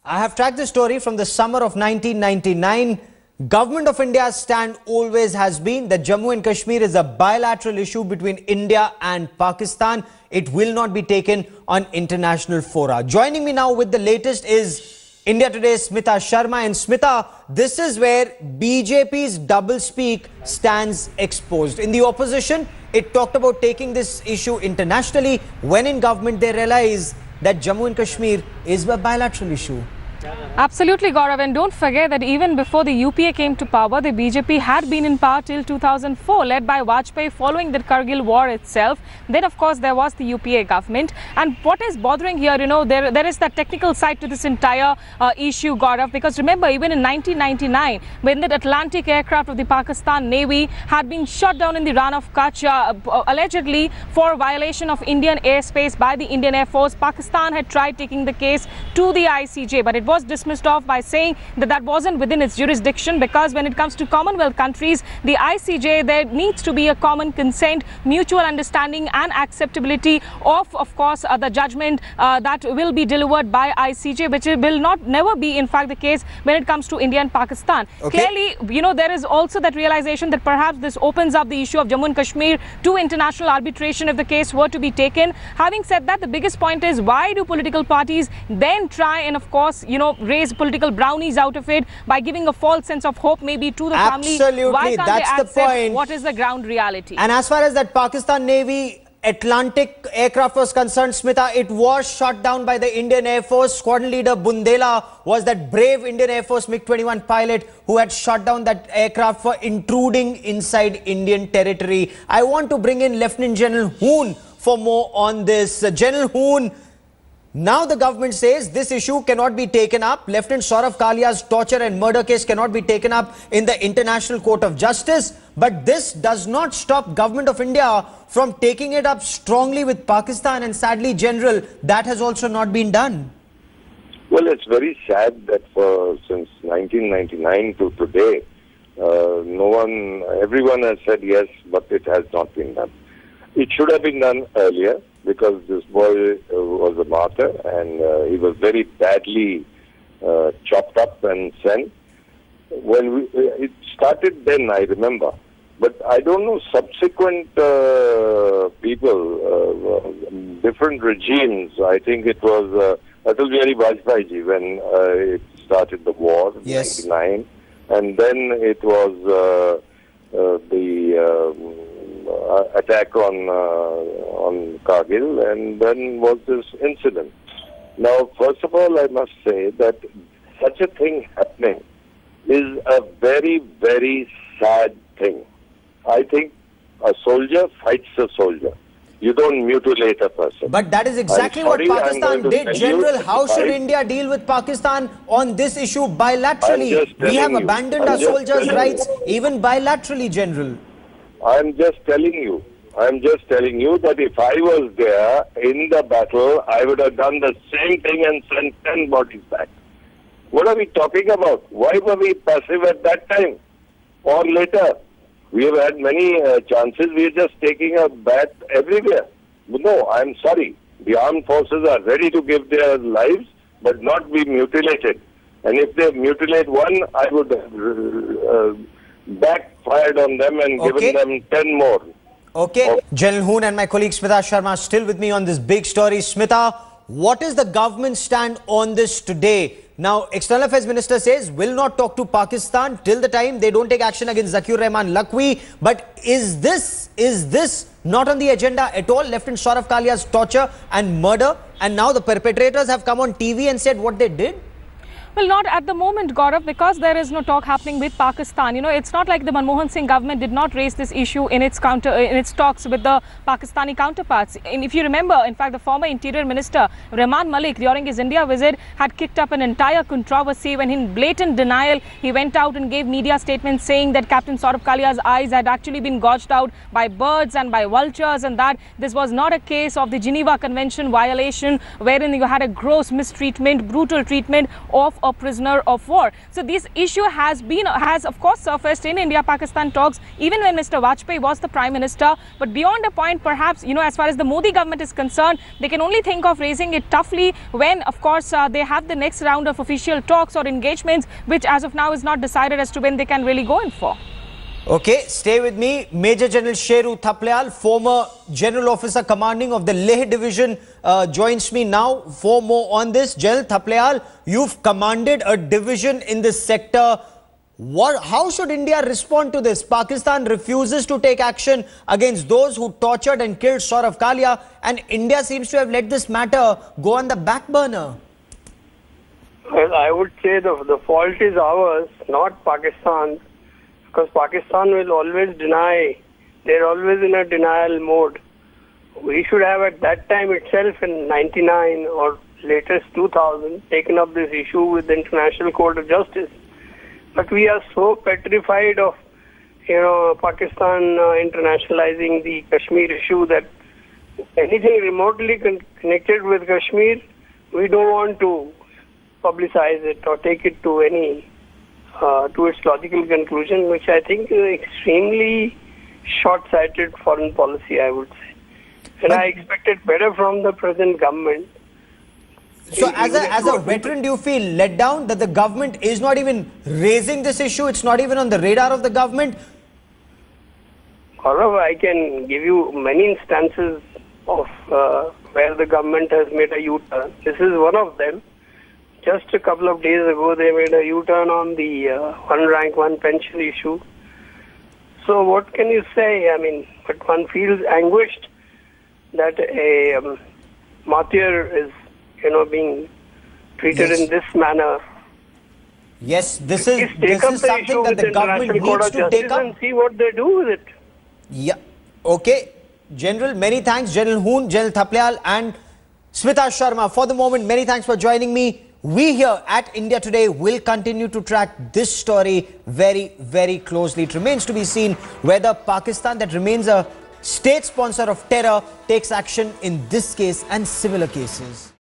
I have tracked the story from the summer of 1999. Government of India's stand always has been that Jammu and Kashmir is a bilateral issue between India and Pakistan. It will not be taken on international fora. Joining me now with the latest is India Today's Smita Sharma. And Smita, this is where BJP's doublespeak stands exposed. In the opposition, it talked about taking this issue internationally. When in government, they realize that Jammu and Kashmir is a bilateral issue. Absolutely, Gaurav, and don't forget that even before the UPA came to power, the BJP had been in power till 2004, led by Vajpayee following the Kargil war itself. Then, of course, there was the UPA government. And what is bothering here, there is that technical side to this entire issue, Gaurav, because remember, even in 1999, when the Atlantic aircraft of the Pakistan Navy had been shot down in the Run of Kutch, allegedly for violation of Indian airspace by the Indian Air Force, Pakistan had tried taking the case to the ICJ, but it was dismissed off by saying that that wasn't within its jurisdiction, because when it comes to Commonwealth countries, the ICJ, there needs to be a common consent, mutual understanding and acceptability of course, the judgment that will be delivered by ICJ, which will never be in fact the case when it comes to India and Pakistan. Okay. Clearly, there is also that realization that perhaps this opens up the issue of Jammu and Kashmir to international arbitration if the case were to be taken. Having said that, the biggest point is, why do political parties then try and of course, raise political brownies out of it by giving a false sense of hope maybe to the family? Absolutely, why can't that's they the point. What is the ground reality? And as far as that Pakistan Navy Atlantic aircraft was concerned, Smita, it was shot down by the Indian Air Force. Squadron leader Bundela was that brave Indian Air Force MiG-21 pilot who had shot down that aircraft for intruding inside Indian territory. I want to bring in Lieutenant General Hoon for more on this. General Hoon, now the government says this issue cannot be taken up. Lieutenant Saurabh Kalia's torture and murder case cannot be taken up in the International Court of Justice. But this does not stop Government of India from taking it up strongly with Pakistan. And sadly, General, that has also not been done. Well, it's very sad that since 1999 to today, everyone has said yes, but it has not been done. It should have been done earlier, because this boy was a martyr and he was very badly chopped up and sent. When it started then, I remember. But I don't know, subsequent people, different regimes, I think it was Atal Bihari Vajpayee when it started the war in 1999. And then it was the attack on Kargil, and then was this incident. Now, first of all, I must say that such a thing happening is a very, very sad thing. I think a soldier fights a soldier. You don't mutilate a person. But that is exactly what Pakistan did. General, how should India deal with Pakistan on this issue bilaterally? We have abandoned our soldiers' rights even bilaterally, General. I'm just telling you that if I was there in the battle, I would have done the same thing and sent 10 bodies back. What are we talking about? Why were we passive at that time or later? We have had many chances. We are just taking a bat everywhere. No, I'm sorry. The armed forces are ready to give their lives, but not be mutilated. And if they mutilate one, I would backfired on them and given them 10 more. Okay. General Hoon and my colleague Smita Sharma are still with me on this big story. Smita, what is the government stand on this today? Now, External Affairs Minister says will not talk to Pakistan till the time they don't take action against Zakir Rahman Lakwi. But is this not on the agenda at all? Lieutenant Saurabh Kalia's torture and murder, and now the perpetrators have come on TV and said what they did? Well, not at the moment, Gaurav, because there is no talk happening with Pakistan. It's not like the Manmohan Singh government did not raise this issue in its talks with the Pakistani counterparts. And if you remember, in fact, the former Interior Minister, Rahman Malik, during his India visit, had kicked up an entire controversy when in blatant denial, he went out and gave media statements saying that Captain Saurabh Kalia's eyes had actually been gouged out by birds and by vultures, and that this was not a case of the Geneva Convention violation, wherein you had a gross mistreatment, brutal treatment of a prisoner of war. So this issue has of course surfaced in India-Pakistan talks, even when Mr. Vajpayee was the Prime Minister. But beyond a point, perhaps, as far as the Modi government is concerned, they can only think of raising it toughly when, of course, they have the next round of official talks or engagements, which as of now is not decided as to when they can really go in for. Okay, stay with me. Major General Sheru Thaplyal, former General Officer Commanding of the Leh Division, joins me now for more on this. General Thaplyal, you've commanded a division in this sector. How should India respond to this? Pakistan refuses to take action against those who tortured and killed Saurabh Kalia, and India seems to have let this matter go on the back burner. Well, I would say the fault is ours, not Pakistan's. Because Pakistan will always deny, they're always in a denial mode. We should have at that time itself in 99 or latest 2000 taken up this issue with the International Court of Justice. But we are so petrified of, Pakistan internationalizing the Kashmir issue that anything remotely connected with Kashmir, we don't want to publicize it or take it to to its logical conclusion, which I think is extremely short-sighted foreign policy, I would say. And I expected better from the present government. So as a veteran, do you feel let down that the government is not even raising this issue? It's not even on the radar of the government? However, I can give you many instances of where the government has made a U-turn. This is one of them. Just a couple of days ago, they made a U-turn on the one rank, one pension issue. So what can you say? I mean, but one feels anguished that a martyr is, being treated in this manner. Yes, this is something that the government needs to take up and see what they do with it. Yeah. Okay. General, many thanks. General Hoon, General Thaplyal and Smita Sharma. For the moment, many thanks for joining me. We here at India Today will continue to track this story very, very closely. It remains to be seen whether Pakistan, that remains a state sponsor of terror, takes action in this case and similar cases.